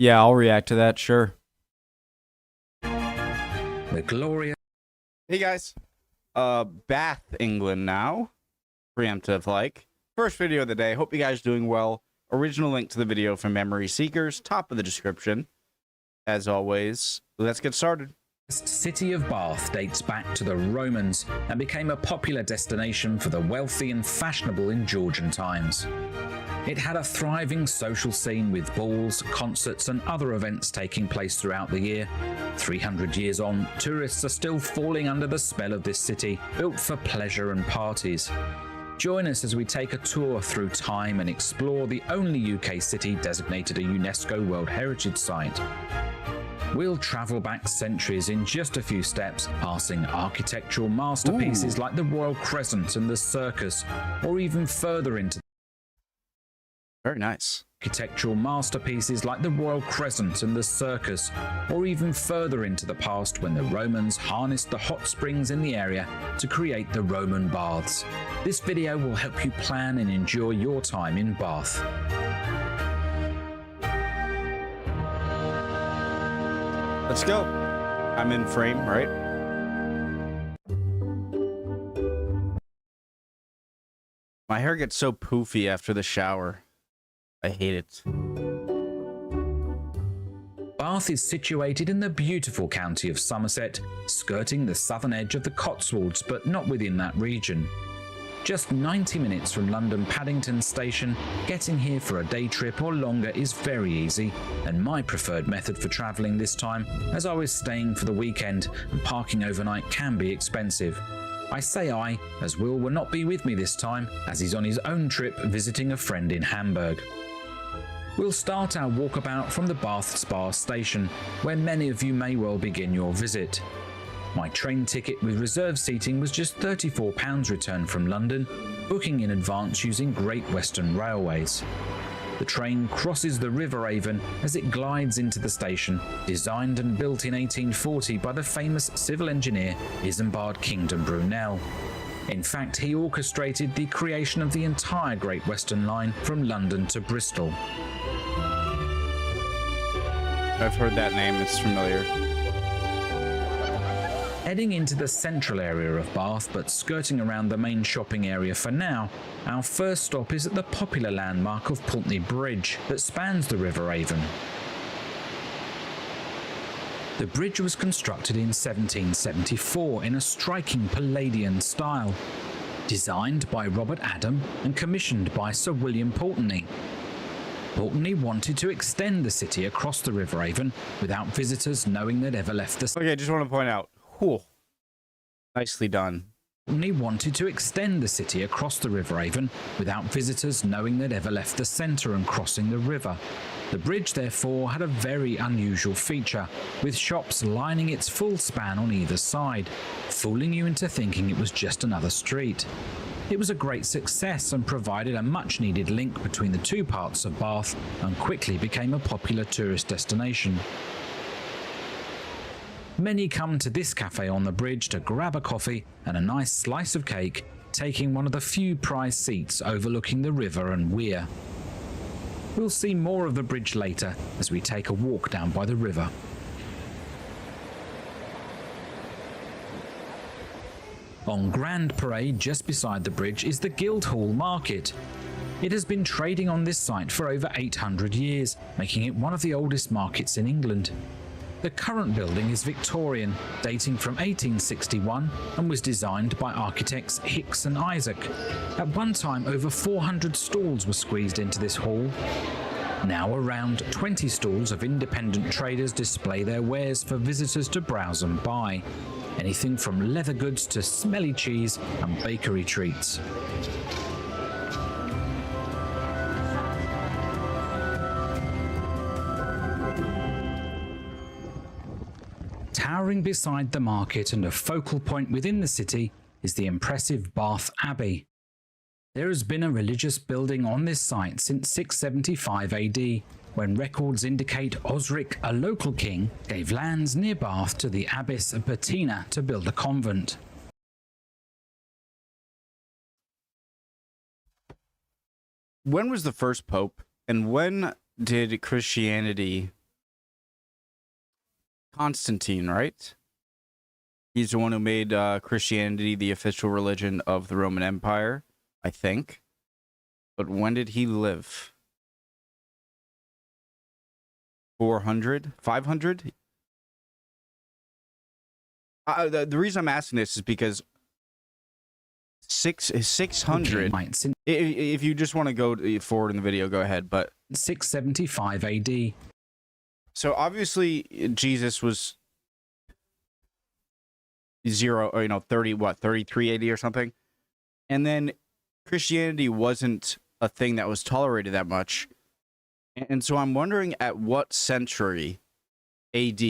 Yeah, I'll react to that, sure. The glorious. Hey guys, Bath, England now. Preemptive like. First video of the day. Hope you guys are doing well. Original link to the video for Memory Seekers, top of the description. As always, let's get started. The city of Bath dates back to the Romans and became a popular destination for the wealthy and fashionable in Georgian times. It had a thriving social scene with balls, concerts and other events taking place throughout the year. 300 years on, tourists are still falling under the spell of this city, built for pleasure and parties. Join us as we take a tour through time and explore the only UK city designated a UNESCO World Heritage Site. We'll travel back centuries in just a few steps, passing architectural masterpieces like the Royal Crescent and the Circus, or even further into Very nice. architectural masterpieces like the Royal Crescent and the Circus, or even further into the past when the Romans harnessed the hot springs in the area to create the Roman baths. This video will help you plan and enjoy your time in Bath. Let's go. I'm in frame, right? My hair gets so poofy after the shower. I hate it. Bath is situated in the beautiful county of Somerset, skirting the southern edge of the Cotswolds, but not within that region. Just 90 minutes from London Paddington Station, getting here for a day trip or longer is very easy, and my preferred method for travelling this time, as I was staying for the weekend and parking overnight can be expensive. I say I, as Will not be with me this time, as he's on his own trip visiting a friend in Hamburg. We'll start our walkabout from the Bath Spa station, where many of you may well begin your visit. My train ticket with reserved seating was just £34 return from London, booking in advance using Great Western Railways. The train crosses the River Avon as it glides into the station, designed and built in 1840 by the famous civil engineer Isambard Kingdom Brunel. In fact, he orchestrated the creation of the entire Great Western Line from London to Bristol. I've heard that name, it's familiar. Heading into the central area of Bath, but skirting around the main shopping area for now, our first stop is at the popular landmark of Pulteney Bridge that spans the River Avon. The bridge was constructed in 1774 in a striking Palladian style, designed by Robert Adam and commissioned by Sir William Pulteney. Pulteney wanted to extend the city across the River Avon without visitors knowing they'd ever left the Okay, just want to point out. Whew. Nicely done. Pulteney wanted to extend the city across the River Avon without visitors knowing they'd ever left the centre and crossing the river. The bridge, therefore, had a very unusual feature, with shops lining its full span on either side, fooling you into thinking it was just another street. It was a great success and provided a much-needed link between the two parts of Bath and quickly became a popular tourist destination. Many come to this cafe on the bridge to grab a coffee and a nice slice of cake, taking one of the few prized seats overlooking the river and weir. We'll see more of the bridge later as we take a walk down by the river. On Grand Parade just beside the bridge is the Guildhall Market. It has been trading on this site for over 800 years, making it one of the oldest markets in England. The current building is Victorian, dating from 1861 and was designed by architects Hicks and Isaac. At one time, over 400 stalls were squeezed into this hall. Now around 20 stalls of independent traders display their wares for visitors to browse and buy. Anything from leather goods to smelly cheese and bakery treats. Towering beside the market and a focal point within the city is the impressive Bath Abbey. There has been a religious building on this site since 675 AD, when records indicate Osric, a local king, gave lands near Bath to the abbess of Bettina to build a convent. When was the first pope, and when did Christianity Constantine, right? He's the one who made Christianity the official religion of the Roman Empire, I think. But when did he live? 400? 500? The reason I'm asking this is because 600. If you just want to go forward in the video, go ahead. But 675 AD. So obviously Jesus was 33 AD or something. And then Christianity wasn't a thing that was tolerated that much. And so I'm wondering, at what century AD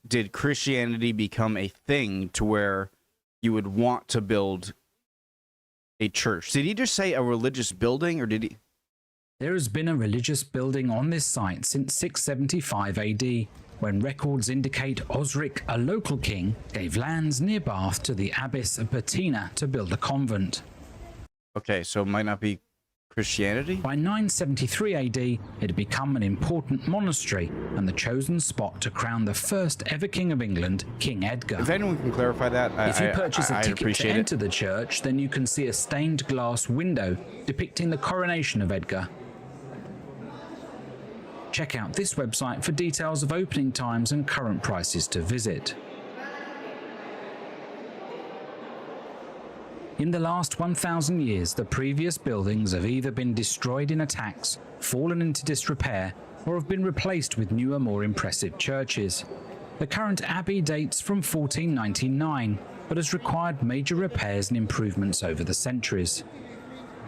did Christianity become a thing to where you would want to build a church? Did he just say a religious building, or did he? There has been a religious building on this site since 675 AD, when records indicate Osric, a local king, gave lands near Bath to the abbess of Bettina to build a convent. Okay, so it might not be Christianity? By 973 AD, it had become an important monastery and the chosen spot to crown the first ever king of England, King Edgar. If anyone can clarify that, if you purchase a ticket to enter it. the church, then you can see a stained glass window depicting the coronation of Edgar. Check out this website for details of opening times and current prices to visit. In the last 1,000 years, the previous buildings have either been destroyed in attacks, fallen into disrepair, or have been replaced with newer, more impressive churches. The current abbey dates from 1499, but has required major repairs and improvements over the centuries.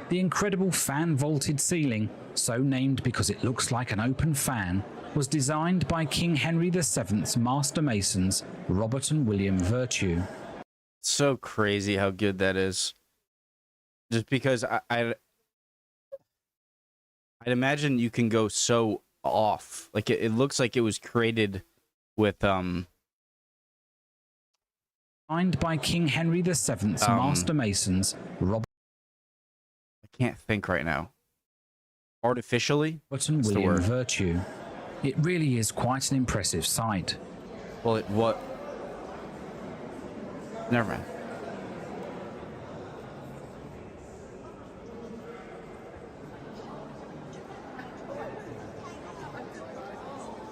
The incredible fan-vaulted ceiling, so named because it looks like an open fan, was designed by King Henry VII's master masons, Robert and William Virtue. So crazy how good that is. Just because I'd imagine you can go so off. Like it looks like it was created with Designed by King Henry VII's master masons, Robert I can't think right now. Artificially? and William Virtue. It really is quite an impressive sight. Well, what? Never mind.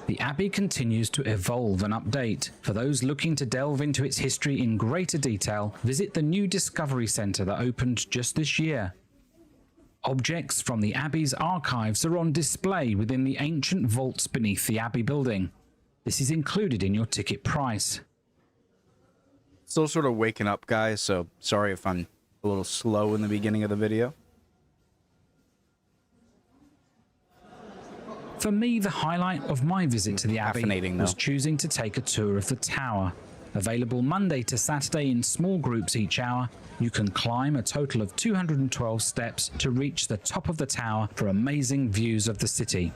The abbey continues to evolve and update. For those looking to delve into its history in greater detail, visit the new Discovery Centre that opened just this year. Objects from the abbey's archives are on display within the ancient vaults beneath the abbey building. This is included in your ticket price. Still sort of waking up, guys, so sorry if I'm a little slow in the beginning of the video. For me, the highlight of my visit to the abbey was choosing to take a tour of the tower. Available Monday to Saturday in small groups each hour, you can climb a total of 212 steps to reach the top of the tower for amazing views of the city.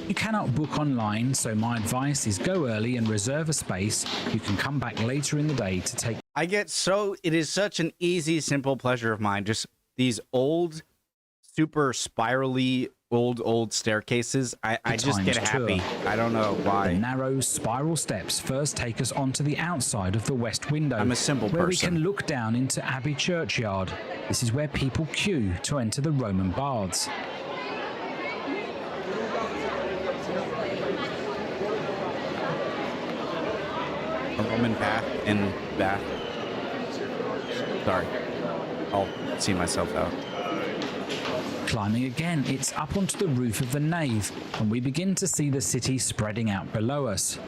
You cannot book online, so my advice is go early and reserve a space. You can come back later in the day to take... It is such an easy, simple pleasure of mine. Just these old, super spirally old staircases. I just get happy. I don't know why. The narrow spiral steps first take us onto the outside of the west window. I'm a simple person. Where we can look down into Abbey Churchyard. This is where people queue to enter the Roman baths. A Roman bath in Bath. Sorry. I'll see myself out. Climbing again, it's up onto the roof of the nave, and we begin to see the city spreading out below us.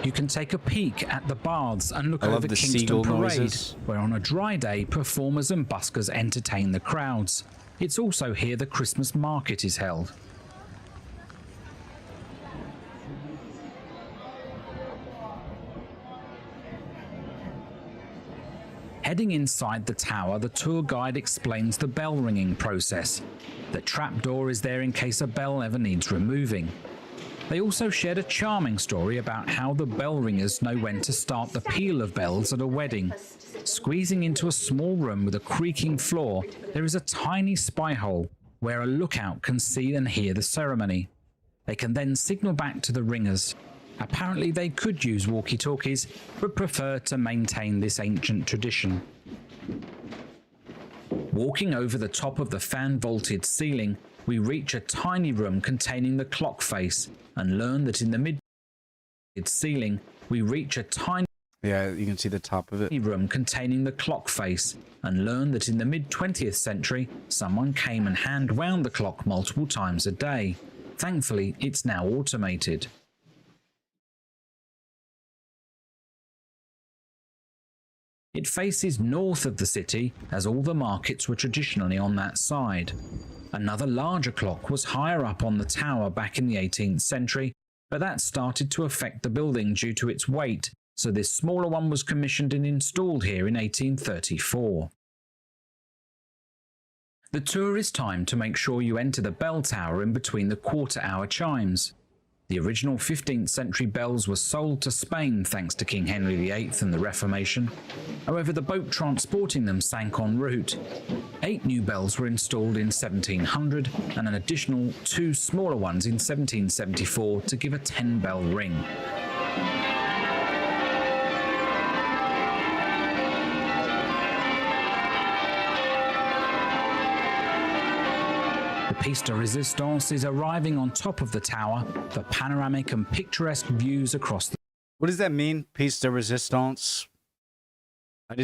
You can take a peek at the baths and look over Kingston Parade, where on a dry day, performers and buskers entertain the crowds. It's also here the Christmas market is held. Heading inside the tower, the tour guide explains the bell ringing process. The trapdoor is there in case a bell ever needs removing. They also shared a charming story about how the bell ringers know when to start the peal of bells at a wedding. Squeezing into a small room with a creaking floor, there is a tiny spy hole where a lookout can see and hear the ceremony. They can then signal back to the ringers. Apparently they could use walkie-talkies, but prefer to maintain this ancient tradition. Walking over the top of the fan-vaulted ceiling, we reach a tiny room containing the clock face and learn that in the mid-ceiling, we reach a tiny Yeah, you can see the top of it. room containing the clock face and learn that in the mid-20th century, someone came and hand-wound the clock multiple times a day. Thankfully, it's now automated. It faces north of the city, as all the markets were traditionally on that side. Another larger clock was higher up on the tower back in the 18th century, but that started to affect the building due to its weight, so this smaller one was commissioned and installed here in 1834. The tour is timed to make sure you enter the bell tower in between the quarter-hour chimes. The original 15th century bells were sold to Spain thanks to King Henry VIII and the Reformation. However, the boat transporting them sank en route. 8 new bells were installed in 1700 and an additional 2 smaller ones in 1774 to give a 10-bell ring. The piece de résistance is arriving on top of the tower for panoramic and picturesque views across the... What does that mean? Piece de resistance? I'm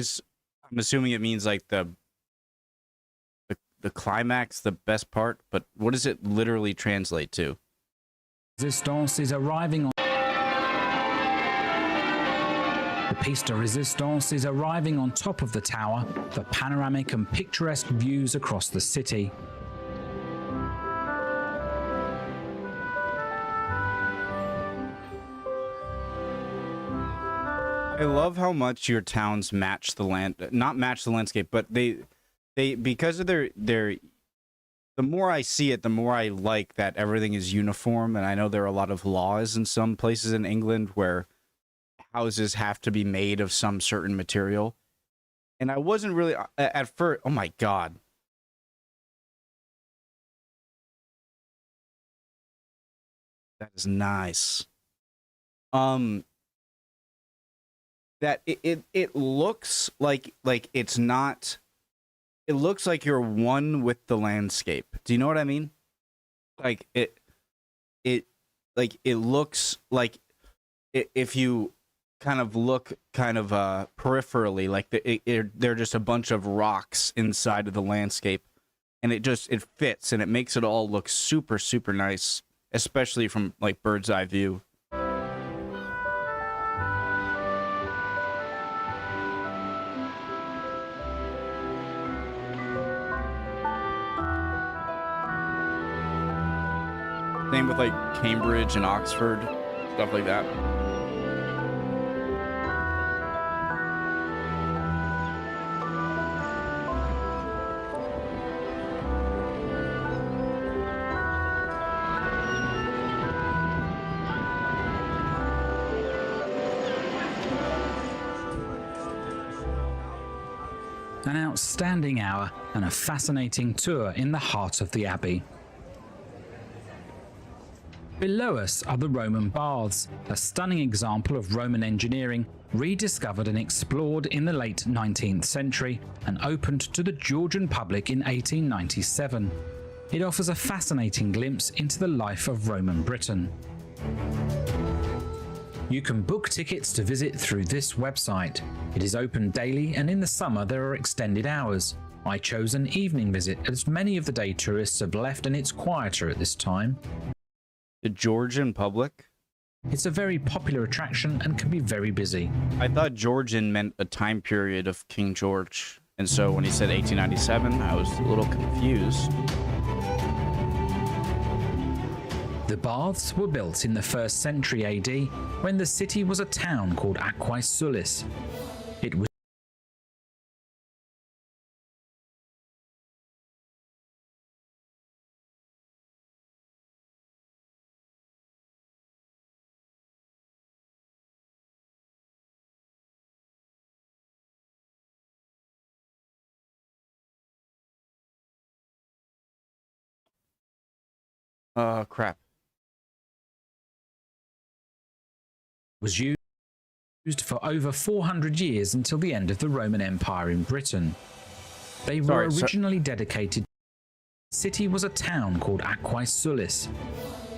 assuming it means like the climax, the best part, but what does it literally translate to? Resistance is arriving on... The piece de résistance is arriving on top of the tower for panoramic and picturesque views across the city. I love how much your towns match the not match the landscape, but they because of their the more I see it, the more I like that everything is uniform. And I know there are a lot of laws in some places in England where houses have to be made of some certain material. And I wasn't really at first. Oh my God. That is nice. That it looks like it's not, it looks like you're one with the landscape. Do you know what I mean? Like it looks like if you kind of look kind of peripherally, like they're just a bunch of rocks inside of the landscape, and it fits and it makes it all look super, super nice, especially from like bird's eye view. Same with like Cambridge and Oxford, stuff like that. An outstanding hour and a fascinating tour in the heart of the Abbey. Below us are the Roman baths, a stunning example of Roman engineering rediscovered and explored in the late 19th century and opened to the Georgian public in 1897. It offers a fascinating glimpse into the life of Roman Britain. You can book tickets to visit through this website. It is open daily, and in the summer there are extended hours. I chose an evening visit as many of the day tourists have left and it's quieter at this time. The Georgian public? It's a very popular attraction and can be very busy. I thought Georgian meant a time period of King George, and so when he said 1897, I was a little confused. The baths were built in the 1st century AD when the city was a town called Aquae Sulis. It was Crap. Was used for over 400 years until the end of the Roman Empire in Britain. They were originally dedicated. The city was a town called Aquae Sulis.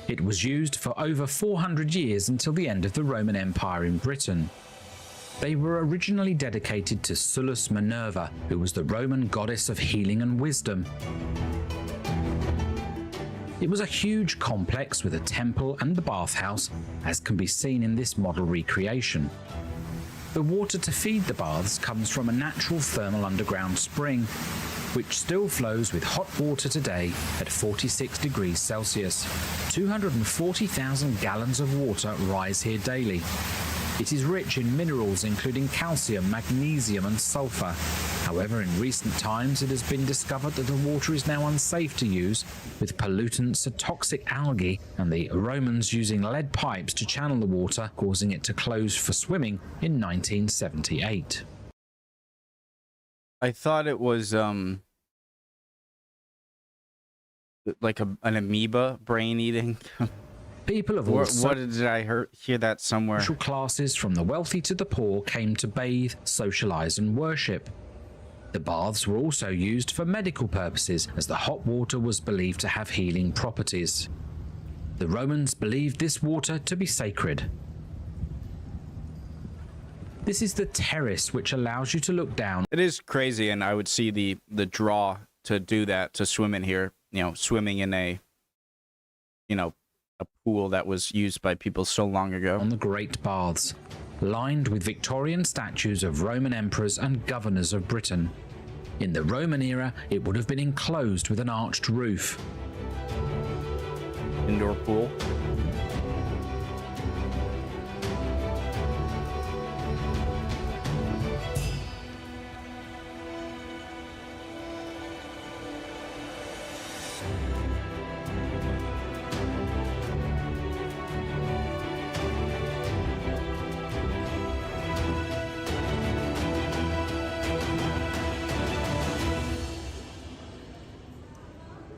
It was used for over 400 years until the end of the Roman Empire in Britain. They were originally dedicated to Sullus Minerva, who was the Roman goddess of healing and wisdom. It was a huge complex with a temple and the bathhouse, as can be seen in this model recreation. The water to feed the baths comes from a natural thermal underground spring, which still flows with hot water today at 46 degrees Celsius. 240,000 gallons of water rise here daily. It is rich in minerals including calcium, magnesium and sulfur. However, in recent times it has been discovered that the water is now unsafe to use, with pollutants of toxic algae and the Romans using lead pipes to channel the water, causing it to close for swimming in 1978. I thought it was like an amoeba brain eating. People of all what did I hear that somewhere? Social classes, from the wealthy to the poor, came to bathe, socialize and worship. The baths were also used for medical purposes, as the hot water was believed to have healing properties. The Romans believed this water to be sacred. This is the terrace, which allows you to look down. It is crazy, and I would see the draw to do that, to swim in here, you know, swimming in a, you know, a pool that was used by people so long ago. On the Great Baths, lined with Victorian statues of Roman emperors and governors of Britain. In the Roman era, it would have been enclosed with an arched roof. Indoor pool.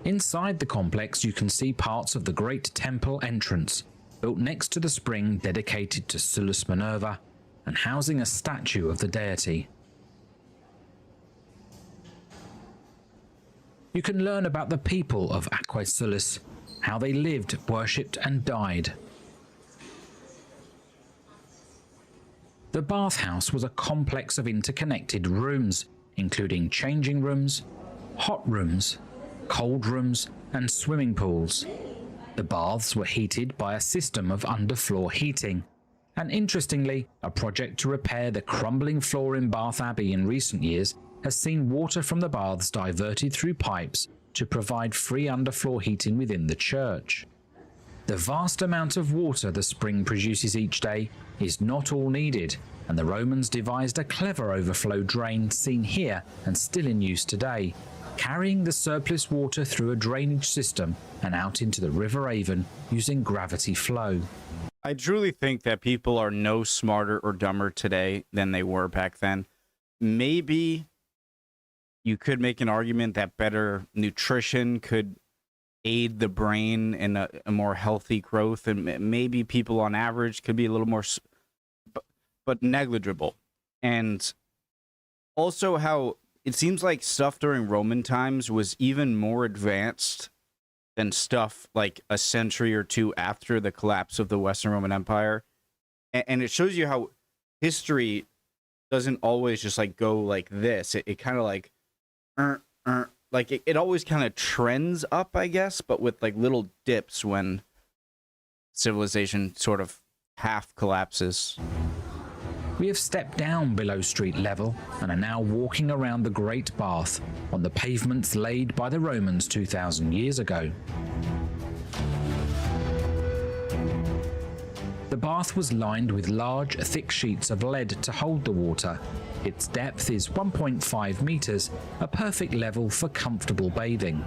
Inside the complex, you can see parts of the Great Temple entrance, built next to the spring dedicated to Sullus Minerva and housing a statue of the deity. You can learn about the people of Aquae Sulis, how they lived, worshipped and died. The bathhouse was a complex of interconnected rooms, including changing rooms, hot rooms, cold rooms and swimming pools. The baths were heated by a system of underfloor heating, and interestingly, a project to repair the crumbling floor in Bath Abbey in recent years has seen water from the baths diverted through pipes to provide free underfloor heating within the church. The vast amount of water the spring produces each day is not all needed, and the Romans devised a clever overflow drain seen here and still in use today, carrying the surplus water through a drainage system and out into the River Avon using gravity flow. I truly think that people are no smarter or dumber today than they were back then. Maybe you could make an argument that better nutrition could aid the brain in a more healthy growth, and maybe people on average could be a little more, but negligible. And also how it seems like stuff during Roman times was even more advanced than stuff like a century or two after the collapse of the Western Roman Empire. And it shows you how history doesn't always just like go like this. It kind of like, like it always kind of trends up, I guess, but with like little dips when civilization sort of half collapses. We have stepped down below street level and are now walking around the Great Bath on the pavements laid by the Romans 2,000 years ago. The bath was lined with large, thick sheets of lead to hold the water. Its depth is 1.5 meters, a perfect level for comfortable bathing.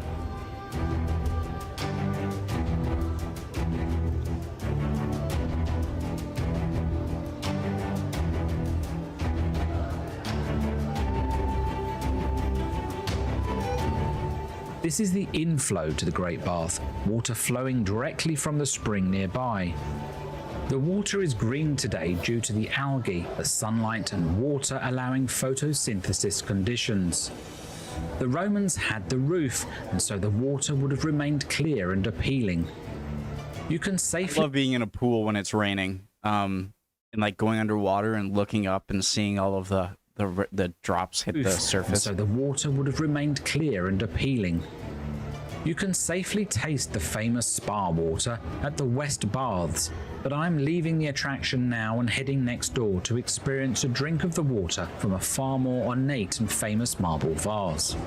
This is the inflow to the Great Bath, water flowing directly from the spring nearby. The water is green today due to the algae, the sunlight and water allowing photosynthesis conditions. The Romans had the roof, and so the water would have remained clear and appealing. You can I safely love being in a pool when it's raining, and like going underwater and looking up and seeing all of the drops hit the surface. So the water would have remained clear and appealing. You can safely taste the famous spa water at the West Baths, but I'm leaving the attraction now and heading next door to experience a drink of the water from a far more ornate and famous marble vase.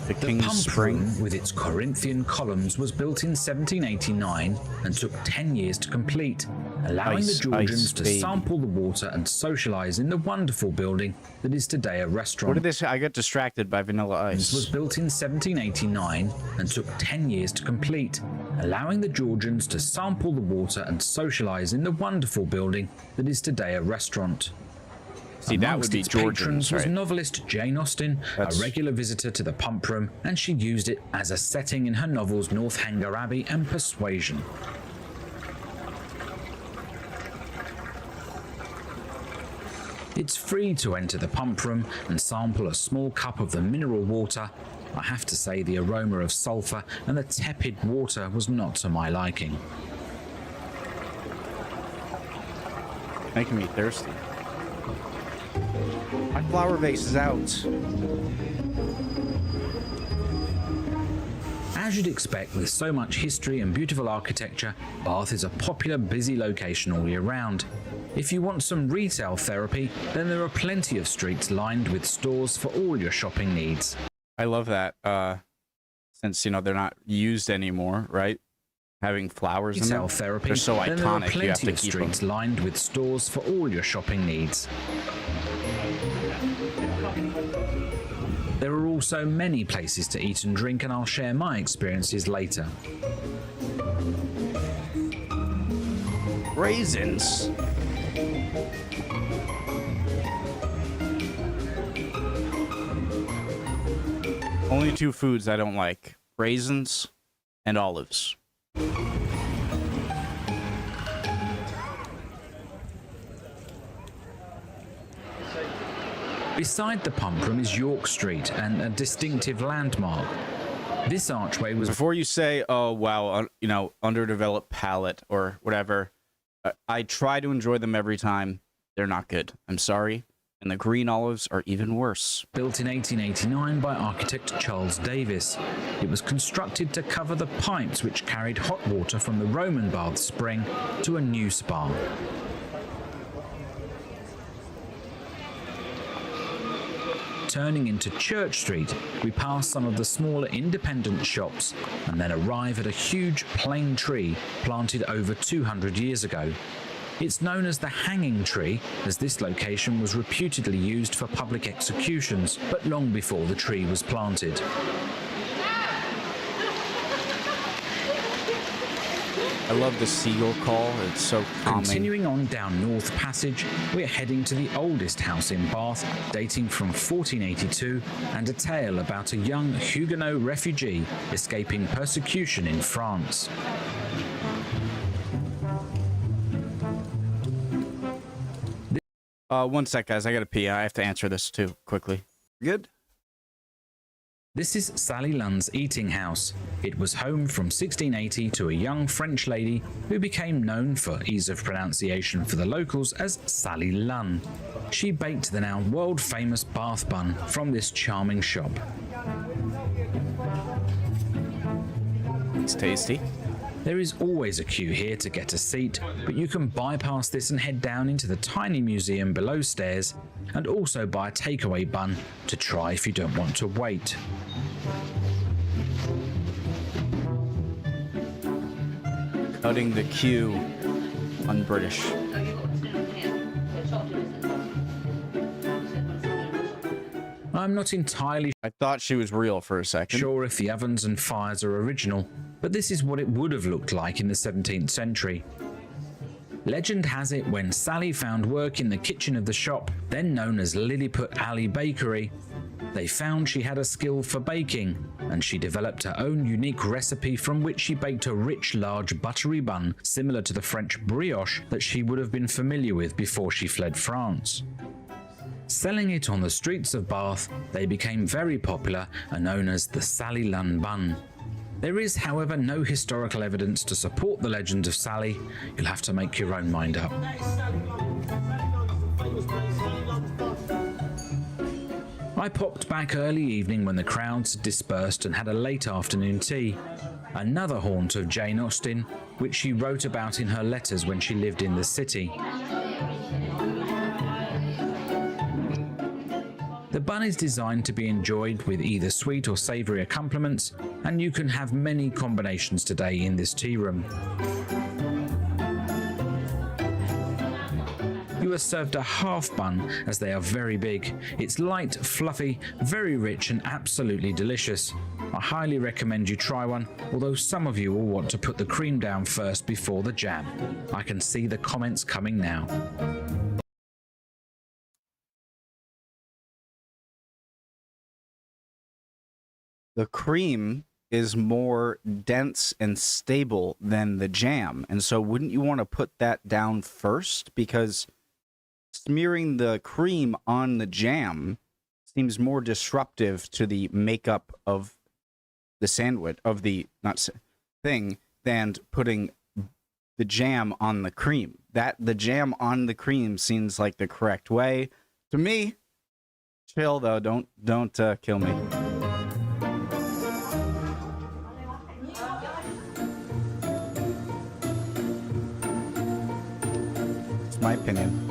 The The King's pump Spring. room with its Corinthian columns was built in 1789 and took 10 years to complete, allowing the Georgians to sample the water and socialize in the wonderful building that is today a restaurant. What did this? I got distracted by Vanilla This was Ice. built in 1789 and took 10 years to complete, allowing the Georgians to sample the water and socialize in the wonderful building that is today a restaurant. See, that would Amongst be its Georgians, patrons was right? novelist Jane Austen, That's- a regular visitor to the pump room, and she used it as a setting in her novels Northanger Abbey and Persuasion. It's free to enter the pump room and sample a small cup of the mineral water. I have to say the aroma of sulphur and the tepid water was not to my liking. Making me thirsty. My flower vase is out. As you'd expect with so much history and beautiful architecture, Bath is a popular, busy location all year round. If you want some retail therapy, then there are plenty of streets lined with stores for all your shopping needs. I love that. Since you know they're not used anymore, right? Having flowers in Retail them. therapy, They're so then there are iconic. You have plenty to of keep them. streets lined with stores for all your shopping needs. There are also many places to eat and drink, and I'll share my experiences later. Raisins. Only two foods I don't like: raisins and olives. Beside the pump room is York Street, and a distinctive landmark. This archway was Before you say, "Oh wow," you know, underdeveloped palate or whatever, I try to enjoy them every time. They're not good. I'm sorry. And the green olives are even worse. built in 1889 by architect Charles Davis. It was constructed to cover the pipes which carried hot water from the Roman bath spring to a new spa. Turning into Church Street, we pass some of the smaller independent shops and then arrive at a huge plane tree planted over 200 years ago. It's known as the Hanging Tree, as this location was reputedly used for public executions, but long before the tree was planted. I love the seagull call. It's so calming. Continuing on down North Passage, we're heading to the oldest house in Bath, dating from 1482, and a tale about a young Huguenot refugee escaping persecution in France. One sec, guys. I gotta pee. I have to answer this too quickly. Good. This is Sally Lunn's eating house. It was home from 1680 to a young French lady who became known for ease of pronunciation for the locals as Sally Lunn. She baked the now world-famous Bath bun from this charming shop. It's tasty. There is always a queue here to get a seat, but you can bypass this and head down into the tiny museum below stairs, and also buy a takeaway bun to try if you don't want to wait. Cutting the queue. Un-British. I'm not entirely I thought she was real for a second. sure if the ovens and fires are original, but this is what it would have looked like in the 17th century. Legend has it when Sally found work in the kitchen of the shop, then known as Lilliput Alley Bakery, They found she had a skill for baking, and she developed her own unique recipe from which she baked a rich, large, buttery bun similar to the French brioche that she would have been familiar with before she fled France. Selling it on the streets of Bath, they became very popular and known as the Sally Lunn bun. There is, however, no historical evidence to support the legend of Sally. You'll have to make your own mind up. I popped back early evening when the crowds had dispersed and had a late afternoon tea. Another haunt of Jane Austen, which she wrote about in her letters when she lived in the city. The bun is designed to be enjoyed with either sweet or savoury accompaniments, and you can have many combinations today in this tea room. You are served a half bun as they are very big. It's light, fluffy, very rich and absolutely delicious. I highly recommend you try one, although some of you will want to put the cream down first before the jam. I can see the comments coming now. The cream is more dense and stable than the jam, and so wouldn't you want to put that down first? Because smearing the cream on the jam seems more disruptive to the makeup of the sandwich, of the thing, than putting the jam on the cream. The jam on the cream seems like the correct way to me. Chill though, don't kill me. It's my opinion.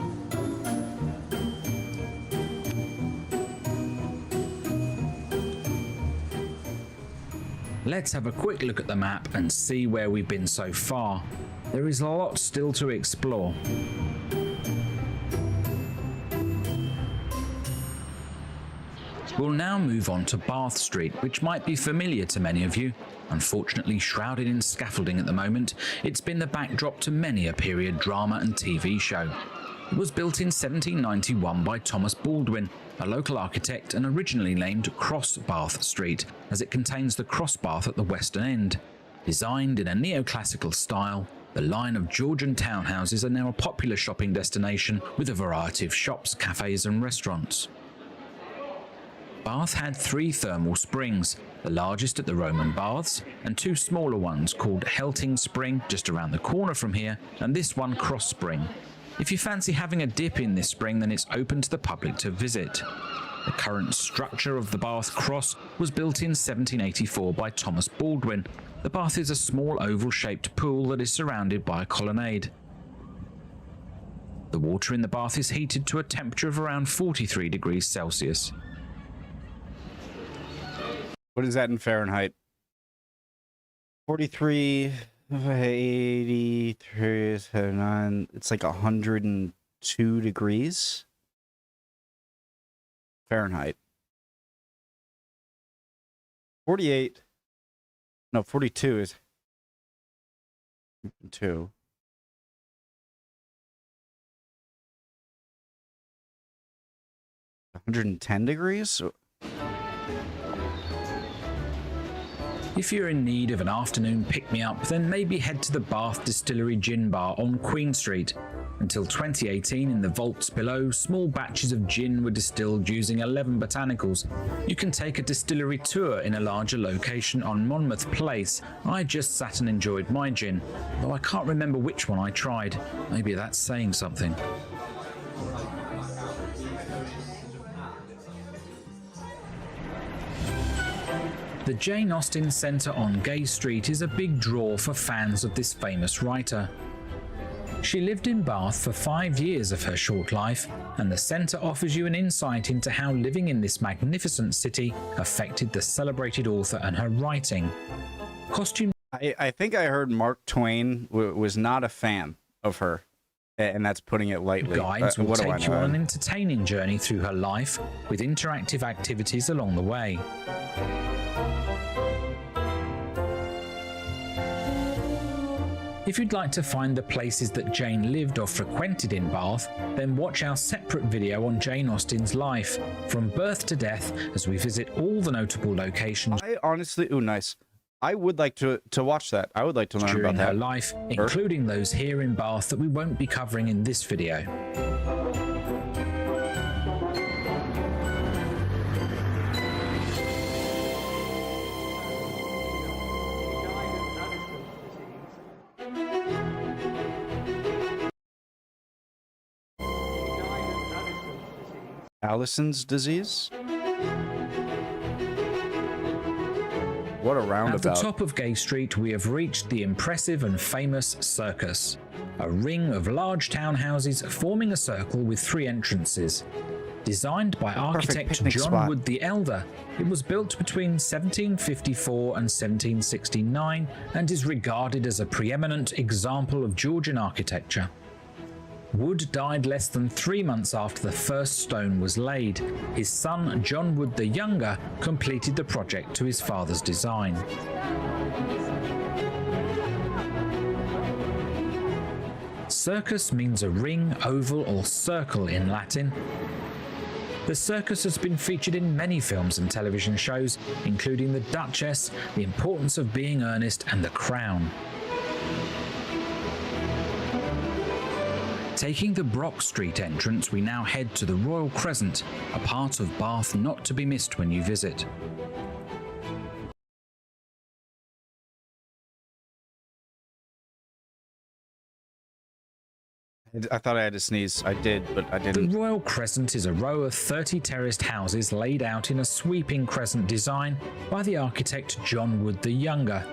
Let's have a quick look at the map and see where we've been so far. There is a lot still to explore. We'll now move on to Bath Street, which might be familiar to many of you. Unfortunately shrouded in scaffolding at the moment, it's been the backdrop to many a period drama and TV show. It was built in 1791 by Thomas Baldwin, a local architect, and originally named Cross Bath Street, as it contains the cross bath at the western end. Designed in a neoclassical style, the line of Georgian townhouses are now a popular shopping destination with a variety of shops, cafes and restaurants. Bath had 3 thermal springs, the largest at the Roman Baths, and 2 smaller ones called Helting Spring just around the corner from here, and this one Cross Spring. If you fancy having a dip in this spring, then it's open to the public to visit. The current structure of the Bath Cross was built in 1784 by Thomas Baldwin. The bath is a small oval-shaped pool that is surrounded by a colonnade. The water in the bath is heated to a temperature of around 43 degrees Celsius. What is that in Fahrenheit? 43, 83, 79. It's like 102 degrees Fahrenheit. 48. No, 42 is 2. $110 degrees? If you're in need of an afternoon pick-me-up, then maybe head to the Bath Distillery Gin Bar on Queen Street. Until 2018, in the vaults below, small batches of gin were distilled using 11 botanicals. You can take a distillery tour in a larger location on Monmouth Place. I just sat and enjoyed my gin, though I can't remember which one I tried. Maybe that's saying something. The Jane Austen Centre on Gay Street is a big draw for fans of this famous writer. She lived in Bath for 5 years of her short life, and the centre offers you an insight into how living in this magnificent city affected the celebrated author and her writing. Costume. I think I heard Mark Twain was not a fan of her, and that's putting it lightly. Guides will take you on an entertaining journey through her life with interactive activities along the way. If you'd like to find the places that Jane lived or frequented in Bath, then watch our separate video on Jane Austen's life, from birth to death, as we visit all the notable locations I honestly, ooh, nice. I would like to watch that. I would like to learn during about that. her life, including those here in Bath that we won't be covering in this video. Allison's disease? What a At the roundabout. top of Gay Street, we have reached the impressive and famous Circus, a ring of large townhouses forming a circle with 3 entrances. Designed by architect picnic John spot. Wood the Elder, it was built between 1754 and 1769 and is regarded as a preeminent example of Georgian architecture. Wood died less than 3 months after the first stone was laid. His son, John Wood the Younger, completed the project to his father's design. Circus means a ring, oval, or circle in Latin. The circus has been featured in many films and television shows, including The Duchess, The Importance of Being Earnest, and The Crown. Taking the Brock Street entrance, we now head to the Royal Crescent, a part of Bath not to be missed when you visit. I thought I had to sneeze. I did, but I The didn't. Royal Crescent is a row of 30 terraced houses laid out in a sweeping crescent design by the architect John Wood the Younger.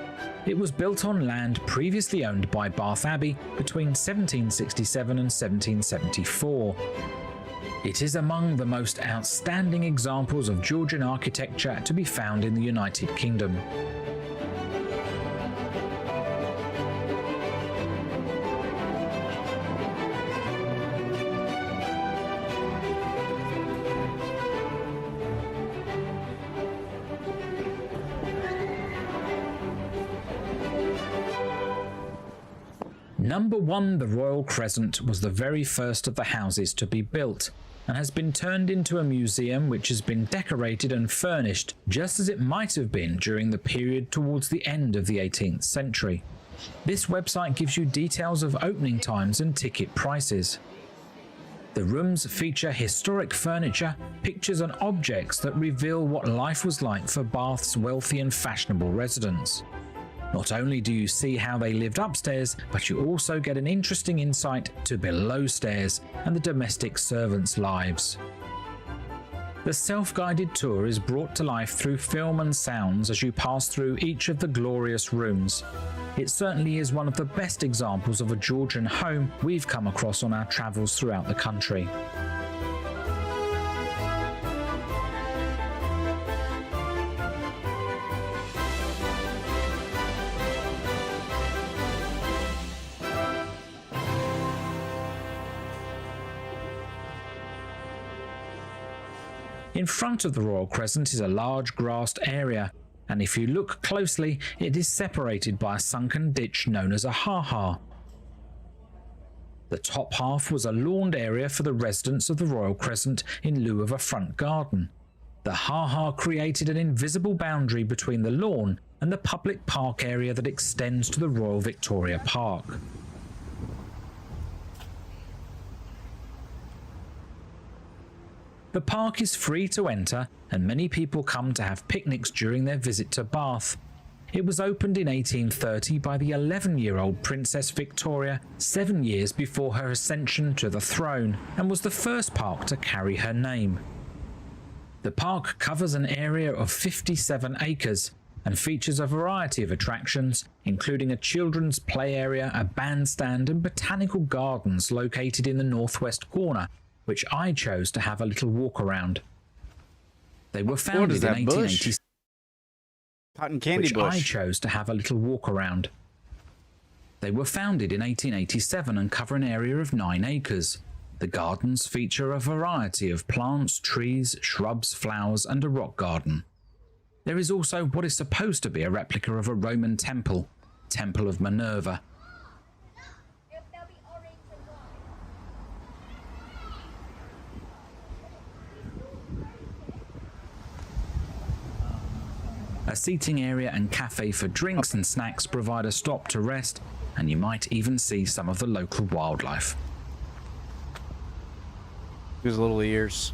It was built on land previously owned by Bath Abbey between 1767 and 1774. It is among the most outstanding examples of Georgian architecture to be found in the United Kingdom. Number 1, the Royal Crescent, was the very first of the houses to be built and has been turned into a museum which has been decorated and furnished just as it might have been during the period towards the end of the 18th century. This website gives you details of opening times and ticket prices. The rooms feature historic furniture, pictures and objects that reveal what life was like for Bath's wealthy and fashionable residents. Not only do you see how they lived upstairs, but you also get an interesting insight to below stairs and the domestic servants' lives. The self-guided tour is brought to life through film and sounds as you pass through each of the glorious rooms. It certainly is one of the best examples of a Georgian home we've come across on our travels throughout the country. In front of the Royal Crescent is a large grassed area, and if you look closely, it is separated by a sunken ditch known as a ha-ha. The top half was a lawned area for the residents of the Royal Crescent in lieu of a front garden. The ha-ha created an invisible boundary between the lawn and the public park area that extends to the Royal Victoria Park. The park is free to enter, and many people come to have picnics during their visit to Bath. It was opened in 1830 by the 11-year-old Princess Victoria, 7 years before her ascension to the throne, and was the first park to carry her name. The park covers an area of 57 acres and features a variety of attractions, including a children's play area, a bandstand, and botanical gardens located in the northwest corner, which I chose to have a little walk around. They were founded in 1887. Cotton candy which bush. I chose to have a little walk around. They were founded in 1887 and cover an area of 9 acres. The gardens feature a variety of plants, trees, shrubs, flowers, and a rock garden. There is also what is supposed to be a replica of a Roman temple, Temple of Minerva. A seating area and cafe for drinks and snacks provide a stop to rest, and you might even see some of the local wildlife. His little ears.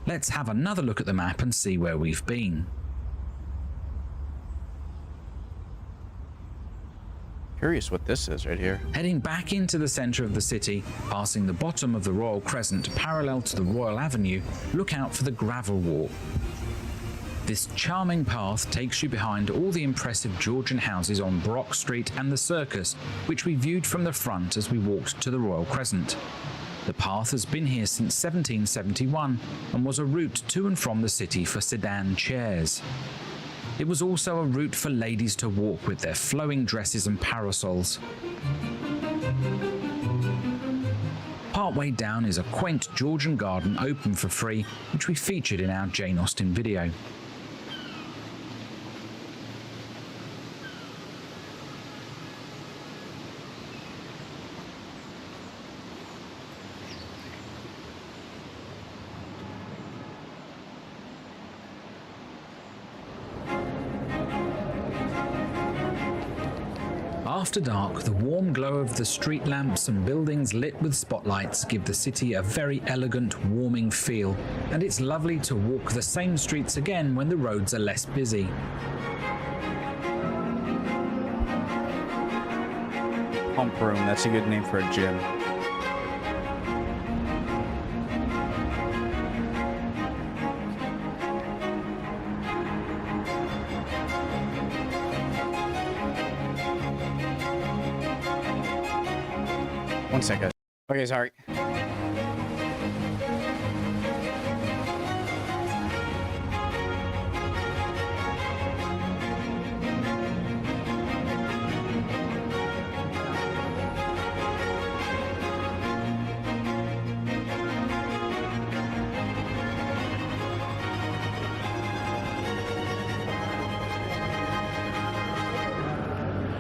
Let's have another look at the map and see where we've been. Curious what this is right here. Heading back into the centre of the city, passing the bottom of the Royal Crescent parallel to the Royal Avenue, look out for the gravel walk. This charming path takes you behind all the impressive Georgian houses on Brock Street and the Circus, which we viewed from the front as we walked to the Royal Crescent. The path has been here since 1771 and was a route to and from the city for sedan chairs. It was also a route for ladies to walk with their flowing dresses and parasols. Partway down is a quaint Georgian garden open for free, which we featured in our Jane Austen video. After dark, the warm glow of the street lamps and buildings lit with spotlights give the city a very elegant, warming feel, and it's lovely to walk the same streets again when the roads are less busy. Pump room, that's a good name for a gym. One second. Okay, sorry.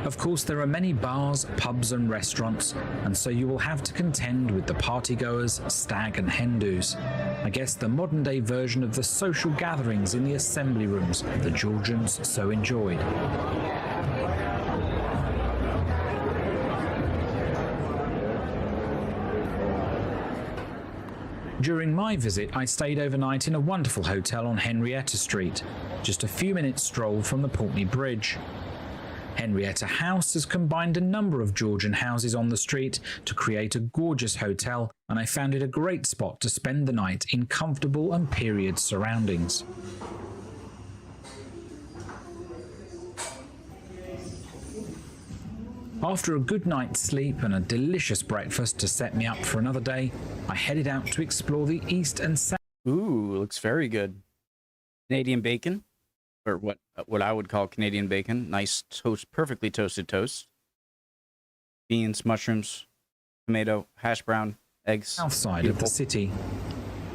Of course, there are many bars, pubs and restaurants, and so you will have to contend with the partygoers, stag and hen do's. I guess the modern day version of the social gatherings in the assembly rooms the Georgians so enjoyed. During my visit, I stayed overnight in a wonderful hotel on Henrietta Street, just a few minutes stroll from the Pulteney Bridge. Henrietta House has combined a number of Georgian houses on the street to create a gorgeous hotel, and I found it a great spot to spend the night in comfortable and period surroundings. After a good night's sleep and a delicious breakfast to set me up for another day, I headed out to explore the east and south. Ooh, looks very good. Canadian bacon, or what I would call Canadian bacon. Nice toast, perfectly toasted toast. Beans, mushrooms, tomato, hash brown, eggs. South side Beautiful. of the city.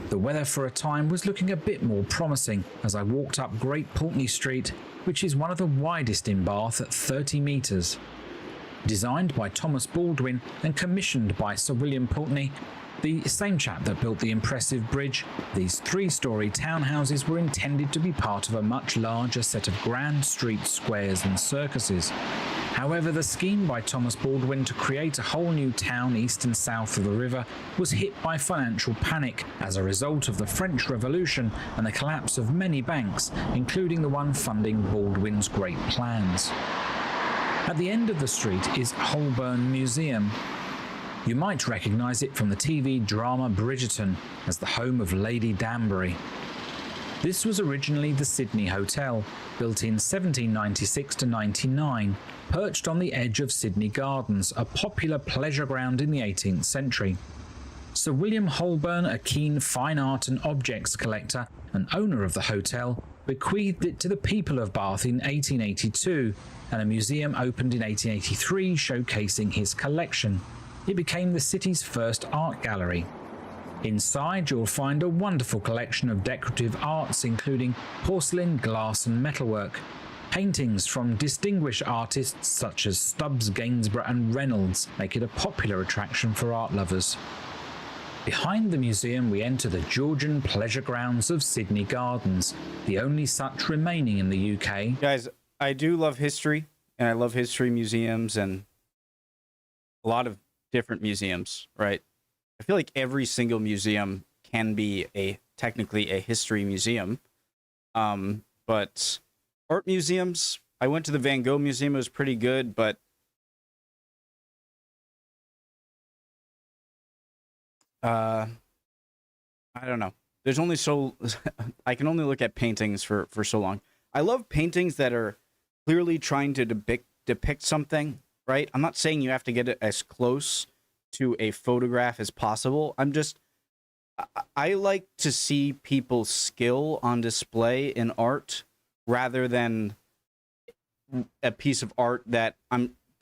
The weather for a time was looking a bit more promising as I walked up Great Pulteney Street, which is one of the widest in Bath at 30 metres. Designed by Thomas Baldwin and commissioned by Sir William Pulteney, the same chap that built the impressive bridge, these three-storey townhouses were intended to be part of a much larger set of grand street squares and circuses. However, the scheme by Thomas Baldwin to create a whole new town east and south of the river was hit by financial panic as a result of the French Revolution and the collapse of many banks, including the one funding Baldwin's great plans. At the end of the street is Holborn Museum. You might recognise it from the TV drama Bridgerton as the home of Lady Danbury. This was originally the Sydney Hotel, built in 1796 to 99, perched on the edge of Sydney Gardens, a popular pleasure ground in the 18th century. Sir William Holborn, a keen fine art and objects collector and owner of the hotel, bequeathed it to the people of Bath in 1882, and a museum opened in 1883 showcasing his collection. It became the city's first art gallery. Inside, you'll find a wonderful collection of decorative arts including porcelain, glass and metalwork. Paintings from distinguished artists such as Stubbs, Gainsborough and Reynolds make it a popular attraction for art lovers. Behind the museum, we enter the Georgian pleasure grounds of Sydney Gardens, the only such remaining in the UK. Guys, I do love history, and I love history museums and a lot of different museums, right? I feel like every single museum can be technically a history museum. But art museums, I went to the Van Gogh Museum, it was pretty good, but I don't know. There's only so I can only look at paintings for so long. I love paintings that are clearly trying to depict something, right? I'm not saying you have to get it as close to a photograph as possible. I like to see people's skill on display in art rather than a piece of art that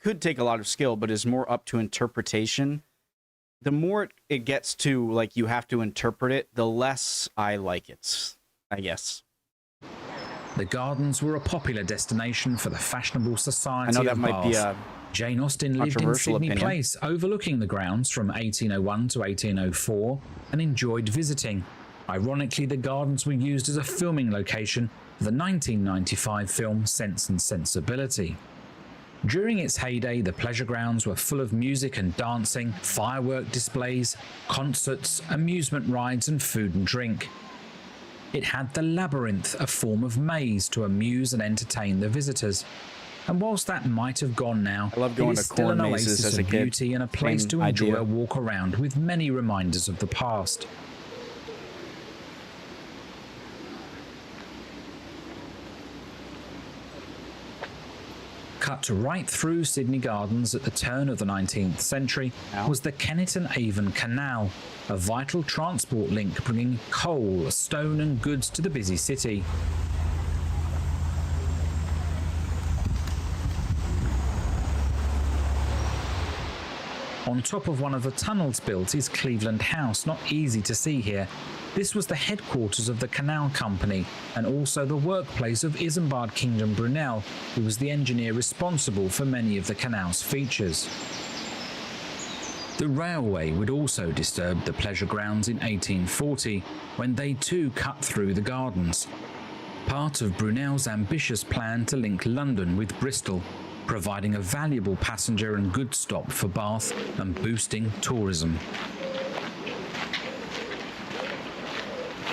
could take a lot of skill, but is more up to interpretation. The more it gets to, like, you have to interpret it, the less I like it, I guess. The gardens were a popular destination for the fashionable society I know that of might be Bath. a Jane Austen lived in controversial Sydney opinion. Place, overlooking the grounds from 1801 to 1804, and enjoyed visiting. Ironically, the gardens were used as a filming location for the 1995 film Sense and Sensibility. During its heyday, the pleasure grounds were full of music and dancing, firework displays, concerts, amusement rides, and food and drink. It had the labyrinth, a form of maze to amuse and entertain the visitors. And whilst that might have gone now, I love going it is to still corn an mazes oasis as a of kid. beauty and a place Same to enjoy idea. a walk around with many reminders of the past. Cut right through Sydney Gardens at the turn of the 19th century was the Kennet and Avon Canal, a vital transport link bringing coal, stone and goods to the busy city. On top of one of the tunnels built is Cleveland House, not easy to see here. This was the headquarters of the Canal Company and also the workplace of Isambard Kingdom Brunel, who was the engineer responsible for many of the canal's features. The railway would also disturb the pleasure grounds in 1840, when they too cut through the gardens. Part of Brunel's ambitious plan to link London with Bristol, providing a valuable passenger and goods stop for Bath and boosting tourism.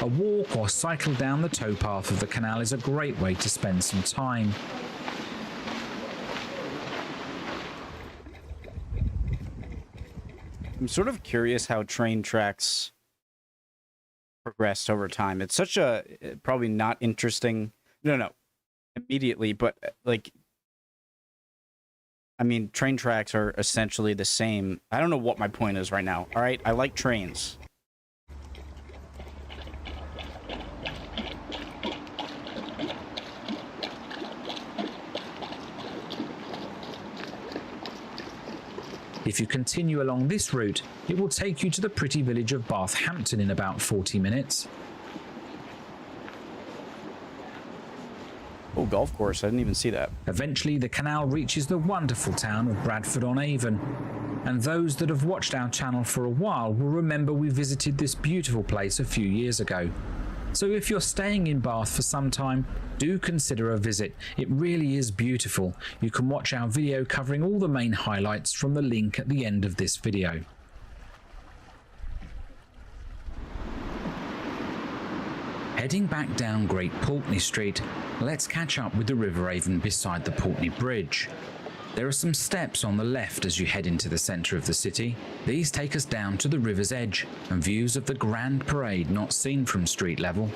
A walk or cycle down the towpath of the canal is a great way to spend some time. I'm sort of curious how train tracks progressed over time. It's such a probably not interesting. No, immediately, but like, I mean, train tracks are essentially the same. I don't know what my point is right now. All right, I like trains. If you continue along this route, it will take you to the pretty village of Bathampton in about 40 minutes. Oh, golf course. I didn't even see that. Eventually, the canal reaches the wonderful town of Bradford-on-Avon, and those that have watched our channel for a while will remember we visited this beautiful place a few years ago. So if you're staying in Bath for some time, do consider a visit. It really is beautiful. You can watch our video covering all the main highlights from the link at the end of this video. Heading back down Great Pulteney Street, let's catch up with the River Avon beside the Pulteney Bridge. There are some steps on the left as you head into the centre of the city. These take us down to the river's edge and views of the Grand Parade not seen from street level.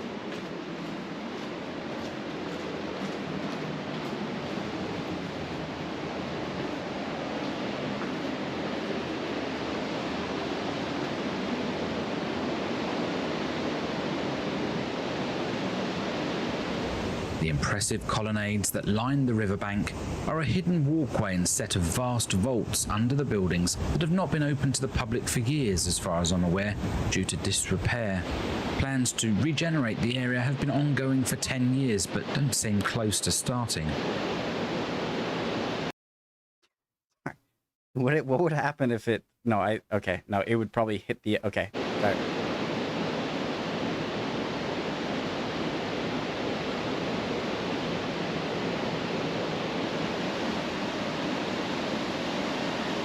The impressive colonnades that line the riverbank are a hidden walkway and set of vast vaults under the buildings that have not been open to the public for years, as far as I'm aware, due to disrepair. Plans to regenerate the area have been ongoing for 10 years, but don't seem close to starting. What would happen if it... No, it would probably hit the... Okay. Okay.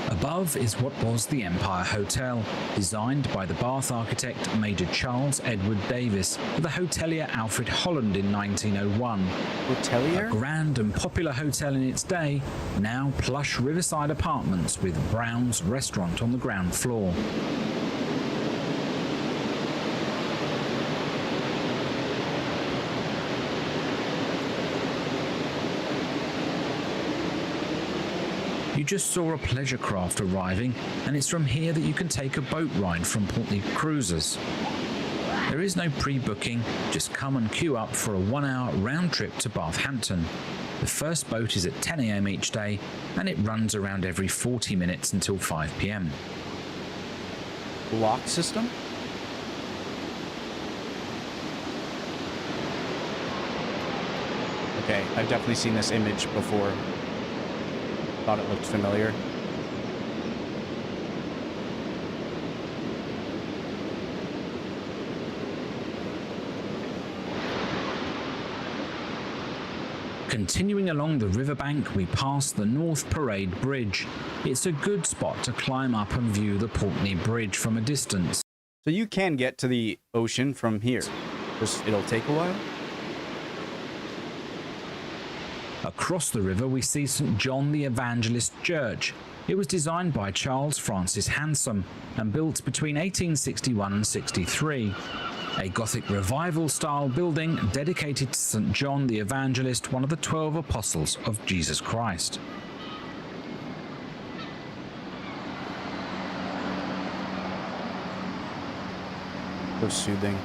Above is what was the Empire Hotel, designed by the Bath architect Major Charles Edward Davis for the hotelier Alfred Holland in 1901. Hotelier? A grand and popular hotel in its day, now plush riverside apartments with Brown's restaurant on the ground floor. You just saw a pleasure craft arriving, and it's from here that you can take a boat ride from Portney Cruises. There is no pre-booking, just come and queue up for a 1-hour round trip to Bathampton. The first boat is at 10 AM each day, and it runs around every 40 minutes until 5 PM. Lock system? Okay, I've definitely seen this image before. Thought it looked familiar. Continuing along the riverbank, we pass the North Parade Bridge. It's a good spot to climb up and view the Portney Bridge from a distance. So you can get to the ocean from here. Just, it'll take a while. Across the river, we see St. John the Evangelist Church. It was designed by Charles Francis Hansom and built between 1861 and 63. A Gothic revival-style building dedicated to St. John the Evangelist, one of the 12 apostles of Jesus Christ. So soothing.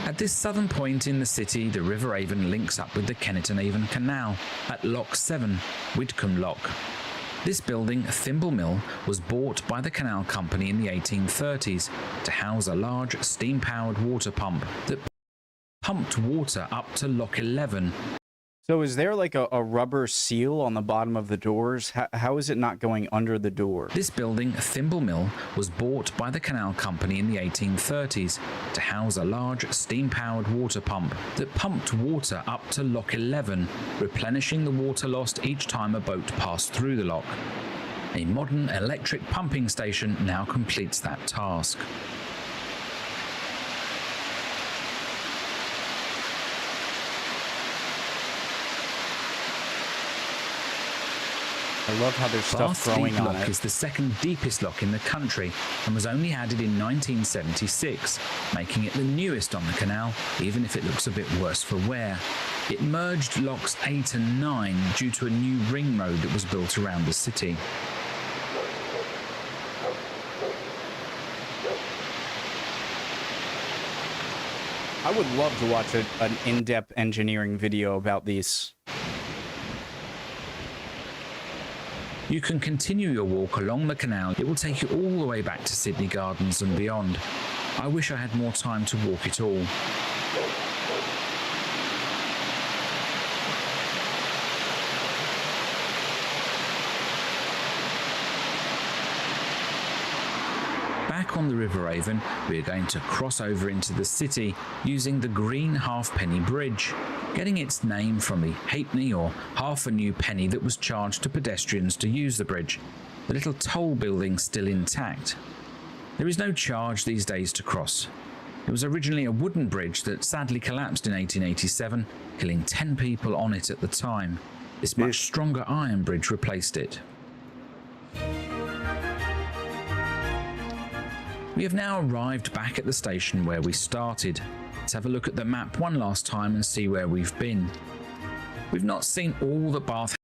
At this southern point in the city, the River Avon links up with the Kenneton-Avon Canal at Lock 7, Widcombe Lock. This building, Thimble Mill, was bought by the canal company in the 1830s to house a large steam-powered water pump that pumped water up to Lock 11. So is there like a rubber seal on the bottom of the doors? How is it not going under the door? This building, Thimble Mill, was bought by the canal company in the 1830s to house a large steam-powered water pump that pumped water up to Lock 11, replenishing the water lost each time a boat passed through the lock. A modern electric pumping station now completes that task. I love how there's stuff Bath's growing Deep on Lock it. is the second deepest lock in the country and was only added in 1976, making it the newest on the canal, even if it looks a bit worse for wear. It merged locks 8 and 9 due to a new ring road that was built around the city. I would love to watch an in-depth engineering video about these. You can continue your walk along the canal. It will take you all the way back to Sydney Gardens and beyond. I wish I had more time to walk it all. Back on the River Avon, we are going to cross over into the city using the Green Halfpenny Bridge, getting its name from the halfpenny or half a new penny that was charged to pedestrians to use the bridge, the little toll building still intact. There is no charge these days to cross. It was originally a wooden bridge that sadly collapsed in 1887, killing 10 people on it at the time. This much stronger iron bridge replaced it. We have now arrived back at the station where we started. Let's have a look at the map one last time and see where we've been. We've not seen all that Bath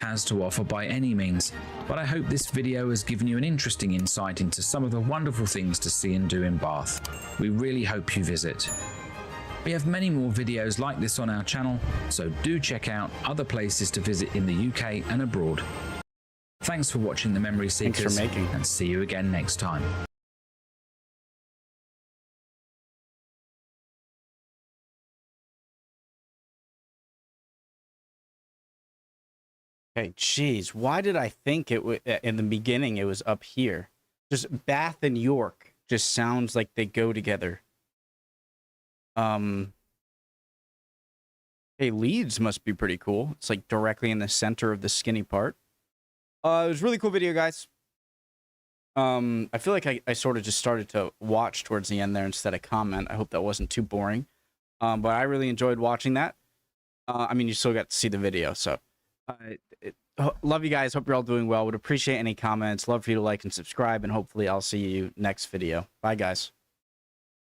has to offer by any means, but I hope this video has given you an interesting insight into some of the wonderful things to see and do in Bath. We really hope you visit. We have many more videos like this on our channel, so do check out other places to visit in the UK and abroad. Thanks for watching The Memory Seekers, and see you again next time. Okay, geez, why did I think it in the beginning it was up here? Just Bath and York just sounds like they go together. Hey, Leeds must be pretty cool. It's like directly in the center of the skinny part. It was a really cool video, guys. I feel like I sort of just started to watch towards the end there instead of comment. I hope that wasn't too boring. But I really enjoyed watching that. I mean, you still got to see the video, so love you guys. Hope you're all doing well. Would appreciate any comments. Love for you to like and subscribe, and hopefully I'll see you next video. Bye, guys.